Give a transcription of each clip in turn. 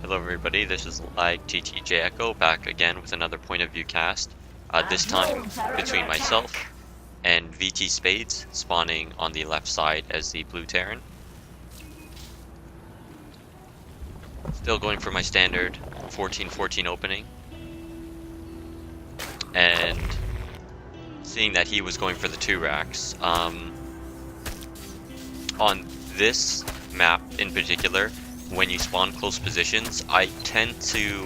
Hello everybody, this is LagTTJEcho back again with another point of view cast. This time between myself and VTSpades spawning on the left side as the blue Terran. Still going for my standard 14-14 opening. And seeing that he was going for the 2 racks. On this map in particular, when you spawn close positions, I tend to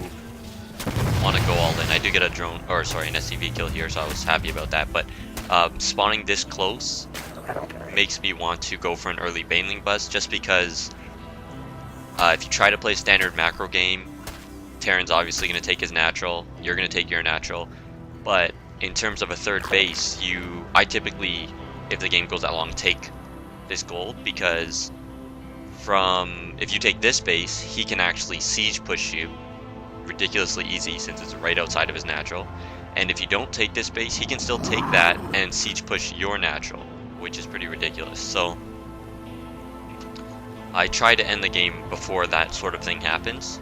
want to go all in. I do get a drone, or sorry, an SCV kill here, so I was happy about that, but spawning this close makes me want to go for an early Baneling bust, just because if you try to play a standard macro game, Terran's obviously going to take his natural, you're going to take your natural, but in terms of a third base, I typically, if the game goes that long, take this gold, because if you take this base, he can actually siege push you ridiculously easy since it's right outside of his natural, and if you don't take this base, he can still take that and siege push your natural, which is pretty ridiculous. So I try to end the game before that sort of thing happens.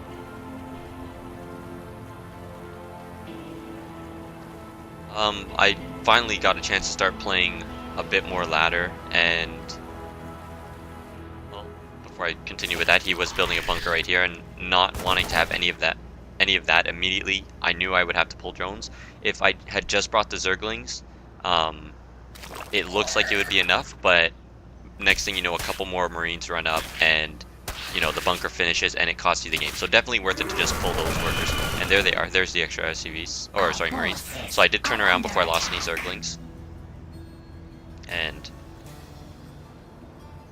I finally got a chance to start playing a bit more ladder, and before I continue with that, he was building a bunker right here, and not wanting to have any of that immediately, I knew I would have to pull drones. If I had just brought the Zerglings, it looks like it would be enough, but next thing you know, a couple more Marines run up, and you know, the bunker finishes, and it costs you the game. So definitely worth it to just pull those workers. And there they are. There's the extra SCVs, or sorry, Marines. So I did turn around before I lost any Zerglings, and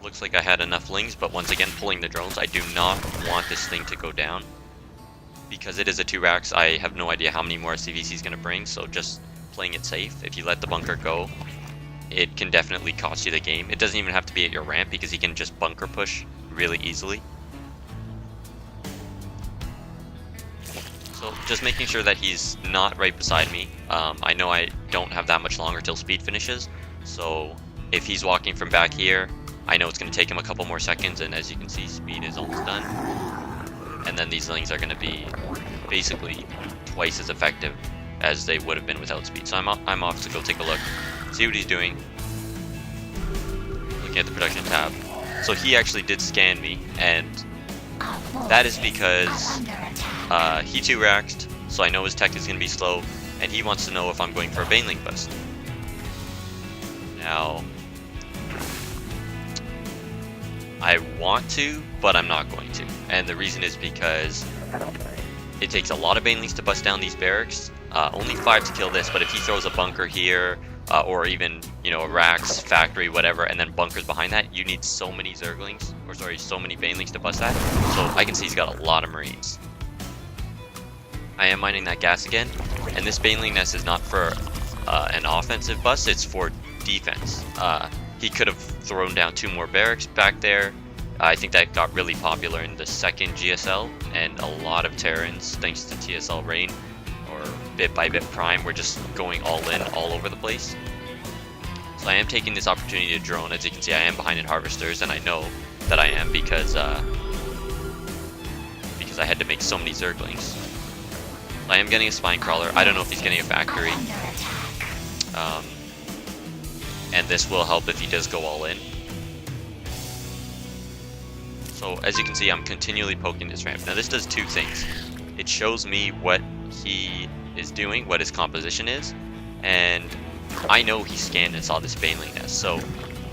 looks like I had enough lings, but once again, pulling the drones. I do not want this thing to go down, because it is a 2 racks. I have no idea how many more SCVs he's going to bring, so just playing it safe. If you let the bunker go, it can definitely cost you the game. It doesn't even have to be at your ramp, because he can just bunker push really easily. So just making sure that he's not right beside me. I know I don't have that much longer till speed finishes, so if he's walking from back here, I know it's going to take him a couple more seconds, and as you can see, speed is almost done. And then these lings are going to be basically twice as effective as they would have been without speed. So I'm off to go take a look, see what he's doing. Looking at the production tab. So he actually did scan me, and that is because he 2-racked, so I know his tech is going to be slow, and he wants to know if I'm going for a Baneling bust. Now, I want to, but I'm not going to. And the reason is because it takes a lot of Banelings to bust down these barracks. Only 5 to kill this, but if he throws a bunker here, or even, you know, a racks, factory, whatever, and then bunkers behind that, you need so many Zerglings, or sorry, so many Banelings to bust that. So I can see he's got a lot of Marines. I am mining that gas again, and this Baneling nest is not for an offensive bust, it's for defense. He could have thrown down 2 more barracks back there. I think that got really popular in the second GSL, and a lot of Terrans, thanks to TSL Rain, or Bit by Bit Prime, were just going all in, all over the place. So I am taking this opportunity to drone. As you can see, I am behind in Harvesters, and I know that I am because I had to make so many Zerglings. I am getting a Spine Crawler. I don't know if he's getting a factory. And this will help if he does go all in. So as you can see, I'm continually poking this ramp. Now this does 2 things. It shows me what he is doing, what his composition is, and I know he scanned and saw this Baneling nest. So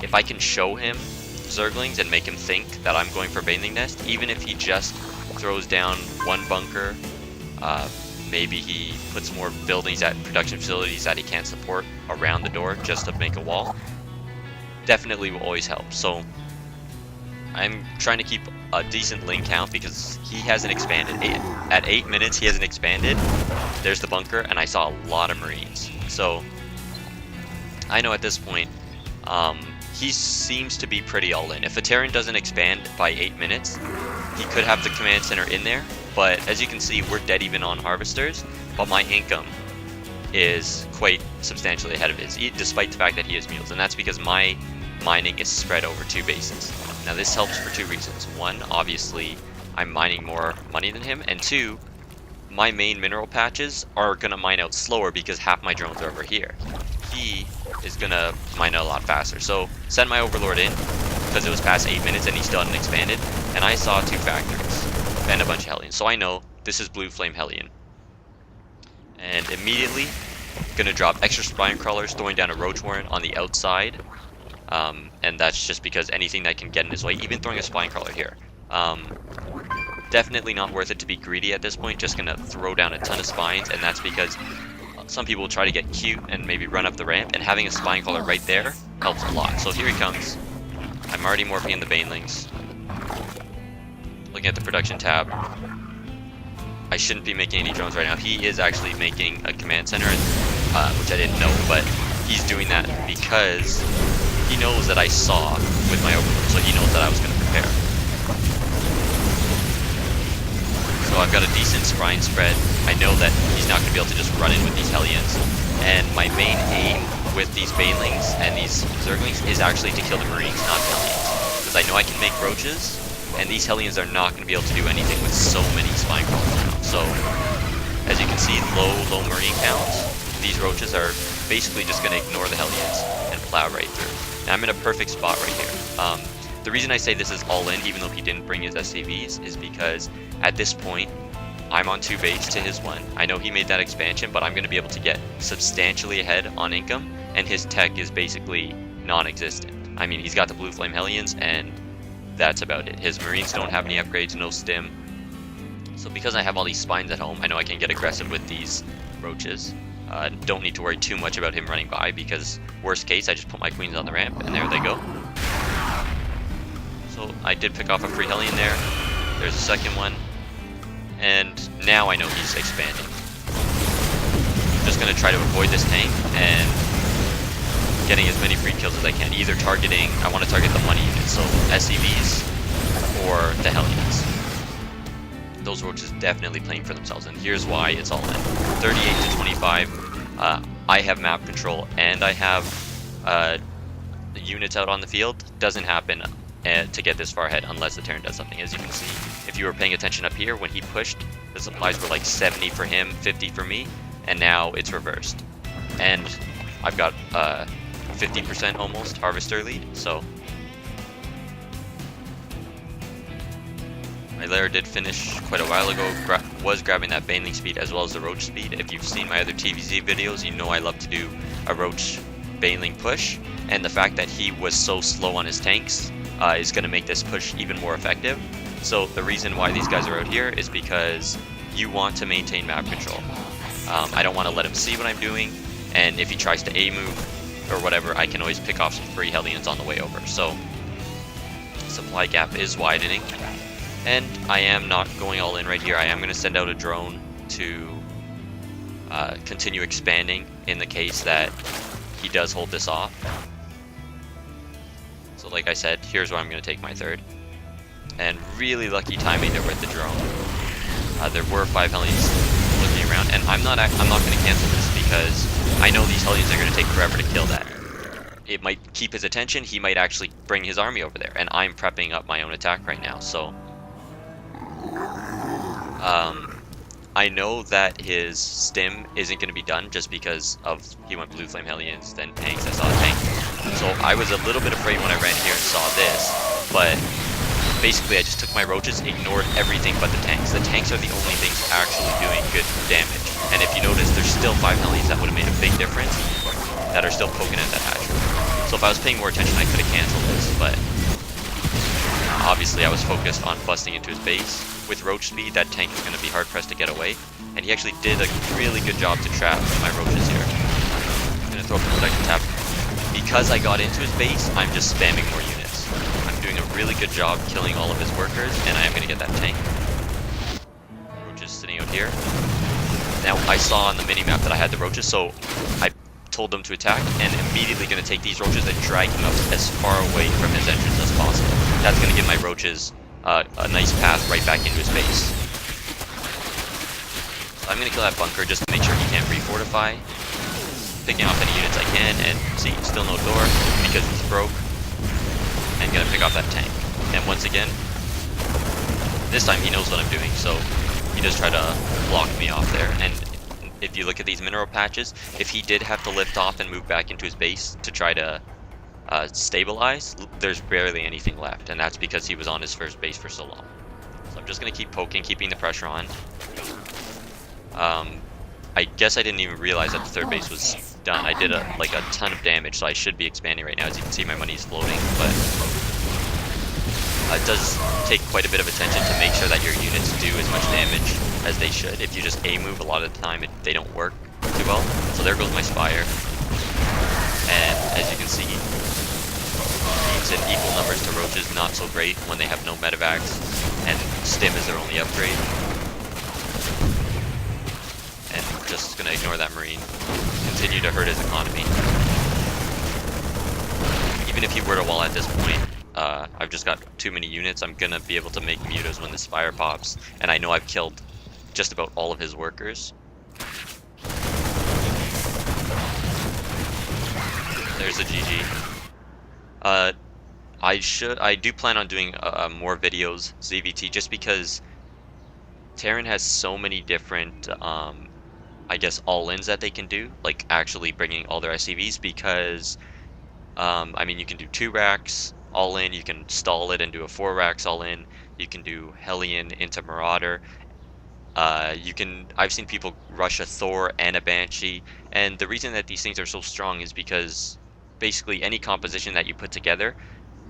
if I can show him Zerglings and make him think that I'm going for Baneling nest, even if he just throws down 1 bunker, maybe he puts more buildings at production facilities that he can't support around the door just to make a wall, definitely will always help. So I'm trying to keep a decent link count because he hasn't expanded. At 8 minutes, he hasn't expanded. There's the bunker, and I saw a lot of Marines. So I know at this point, he seems to be pretty all in. If a Terran doesn't expand by 8 minutes, he could have the command center in there. But as you can see, we're dead even on Harvesters, but my income is quite substantially ahead of his, despite the fact that he has mules, and that's because my mining is spread over 2 bases. Now this helps for 2 reasons. One, obviously, I'm mining more money than him, and 2, my main mineral patches are gonna mine out slower because half my drones are over here. He is gonna mine out a lot faster. So send my overlord in because it was past 8 minutes and he still hadn't expanded, and I saw 2 factories and a bunch of Hellions. So I know this is Blue Flame Hellion. And immediately gonna drop extra spine crawlers, throwing down a roach warren on the outside. And that's just because anything that can get in his way, even throwing a spine crawler here. Definitely not worth it to be greedy at this point, just gonna throw down a ton of spines, and that's because some people try to get cute and maybe run up the ramp, and having a spine crawler right there helps a lot. So here he comes. I'm already morphing in the banelings. Looking at the production tab. I shouldn't be making any drones right now. He is actually making a command center, which I didn't know, but he's doing that because he knows that I saw with my overlord, so he knows that I was going to prepare. So I've got a decent spine spread. I know that he's not going to be able to just run in with these Hellions, and my main aim with these banelings and these zerglings is actually to kill the marines, not Hellions, because I know I can make roaches, and these Hellions are not going to be able to do anything with so many spine crawlers now. So as you can see, low marine counts. These roaches are basically just going to ignore the Hellions and plow right through. Now I'm in a perfect spot right here. The reason I say this is all in, even though he didn't bring his SCVs, is because at this point, I'm on 2 base to his 1. I know he made that expansion, but I'm going to be able to get substantially ahead on income, and his tech is basically non-existent. I mean, he's got the Blue Flame Hellions, and that's about it. His Marines don't have any upgrades, no stim. So because I have all these spines at home, I know I can get aggressive with these roaches. Don't need to worry too much about him running by, because worst case, I just put my queens on the ramp, and there they go. So I did pick off a free Hellion there. There's a second one. And now I know he's expanding. I'm just going to try to avoid this tank and getting as many free kills as I can. Either targeting, I want to target the money units, so SCVs or the Hellions. Those roaches definitely playing for themselves, and here's why it's all in. 38 to 25. I have map control and I have the units out on the field. Doesn't happen to get this far ahead unless the Terran does something. As you can see, if you were paying attention up here, when he pushed, the supplies were like 70 for him, 50 for me, and now it's reversed. And I've got 50% almost harvester lead, so my lair did finish quite a while ago, was grabbing that baneling speed as well as the roach speed. If you've seen my other TVZ videos, you know I love to do a roach baneling push, and the fact that he was so slow on his tanks is going to make this push even more effective. So the reason why these guys are out here is because you want to maintain map control. I don't want to let him see what I'm doing, and if he tries to A move or whatever, I can always pick off some free Hellions on the way over. So supply gap is widening, and I am not going all in right here. I am going to send out a drone to continue expanding in the case that he does hold this off. So like I said, here's where I'm going to take my third. And really lucky timing there with the drone. There were 5 Hellions looking around, and I'm not going to cancel this because I know these Hellions are going to take forever to kill that. It might keep his attention, he might actually bring his army over there, and I'm prepping up my own attack right now, so I know that his stim isn't going to be done just because of he went Blue Flame Hellions, then tanks. I saw a tank. So I was a little bit afraid when I ran here and saw this, but basically I just took my roaches, ignored everything but the tanks. The tanks are the only things actually doing good damage. And if you notice, there's still 5 Hellions that would have made a big difference that are still poking at that hatchery. So if I was paying more attention, I could have canceled this, but obviously I was focused on busting into his base. With roach speed, that tank is going to be hard pressed to get away, and he actually did a really good job to trap my roaches here. I'm going to throw up the protection tab. Because I got into his base, I'm just spamming more units. I'm doing a really good job killing all of his workers, and I am going to get that tank. Roaches sitting out here. Now, I saw on the mini-map that I had the roaches, so I told them to attack, and immediately going to take these roaches and drag him up as far away from his entrance as possible. That's going to give my roaches a nice path right back into his base. So I'm going to kill that bunker just to make sure he can't refortify. Picking off any units I can, and see, still no door because it's broke. And going to pick off that tank. And once again, This time he knows what I'm doing, so he does try to block me off there. And if you look at these mineral patches, if he did have to lift off and move back into his base to try to stabilize, there's barely anything left, and that's because he was on his first base for so long. So I'm just going to keep poking, keeping the pressure on. I guess I didn't even realize that the third base was done. I did like a ton of damage, so I should be expanding right now. As you can see, my money is floating, but it does take quite a bit of attention to make sure that your units do as much damage as they should. If you just A-move, a lot of the time they don't work too well. So there goes my Spire. And as you can see, beams in equal numbers to Roaches, not so great when they have no medevacs, and Stim is their only upgrade. And just gonna ignore that Marine. Continue to hurt his economy. Even if he were to wall at this point, I've just got too many units. I'm gonna be able to make mutas when this fire pops, and I know I've killed just about all of his workers. There's a GG. I do plan on doing more videos ZvT, just because Terran has so many different I guess all-ins that they can do, like actually bringing all their SCVs, because I mean, you can do 2 racks all in, you can stall it and do a 4 racks all in, you can do Hellion into Marauder, I've seen people rush a Thor and a Banshee, and the reason that these things are so strong is because basically any composition that you put together,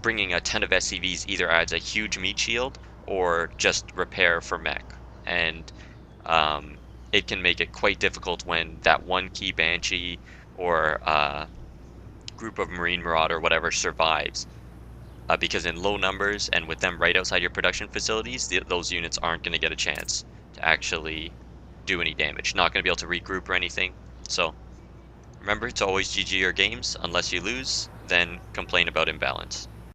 bringing a ton of SCVs either adds a huge meat shield or just repair for mech, and it can make it quite difficult when that one key Banshee or group of Marine Marauder, whatever, survives. Because in low numbers and with them right outside your production facilities, those units aren't going to get a chance to actually do any damage. Not going to be able to regroup or anything. So remember to always GG your games. Unless you lose, then complain about imbalance.